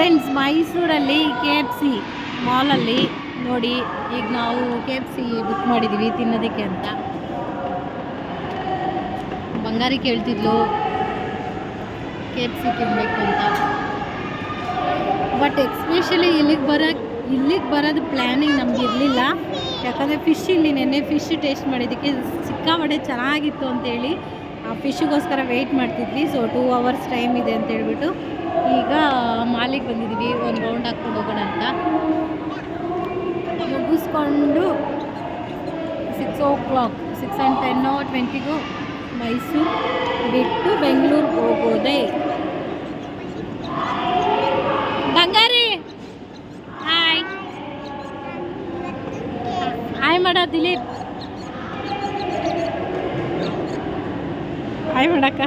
Friends, ಮೈಸೂರಲ್ಲಿ KFC ಮಾಲಲ್ಲಿ ನೋಡಿ, ಈಗ ನಾವು KFC ಬುಕ್ ಮಾಡಿದ್ದೀವಿ ತಿನ್ನೋದಕ್ಕೆ ಅಂತ. ಬಂಗಾರಿ ಕೇಳ್ತಿದ್ಲು KFC ತಿನ್ನಬೇಕು ಅಂತ. ಬಟ್ ಎಕ್ಸ್ಪೆಷಲಿ ಇಲ್ಲಿಗೆ ಬರೋದು ಪ್ಲ್ಯಾನಿಂಗ್ ನಮ್ಗೆ ಇರಲಿಲ್ಲ. ಯಾಕಂದರೆ ಫಿಶ್ ಇಲ್ಲಿ ನೆನ್ನೆ ಫಿಶ್ ಟೇಸ್ಟ್ ಮಾಡಿದ್ದಕ್ಕೆ ಸಿಕ್ಕಾಪಟ್ಟೆ ಚೆನ್ನಾಗಿತ್ತು ಅಂತೇಳಿ ಆ ಫಿಶ್ಗೋಸ್ಕರ ವೆಯ್ಟ್ ಮಾಡ್ತಿದ್ವಿ. ಸೊ 2 hours ಟೈಮ್ ಇದೆ ಅಂತ ಹೇಳ್ಬಿಟ್ಟು ಈಗ ಮಾಲಿಗೆ ಬಂದಿದ್ದೀವಿ, ಒಂದು ರೌಂಡ್ ಹಾಕ್ಕೊಂಡು ಹೋಗೋಣ ಅಂತ. ಮುಗಿಸ್ಕೊಂಡು 6 o'clock 6 and 10 or 20 ಮೈಸೂರು ಬಿಟ್ಟು ಬೆಂಗಳೂರಿಗೆ ಹೋಗೋದೆ. ಬಂಗಾರಿ ಹಾಯ್ ಹಾಯ್ ಮಾಡೋ ದಿಲೀಪ್, ಹಾಯ್ ಮಾಡಕ್ಕ.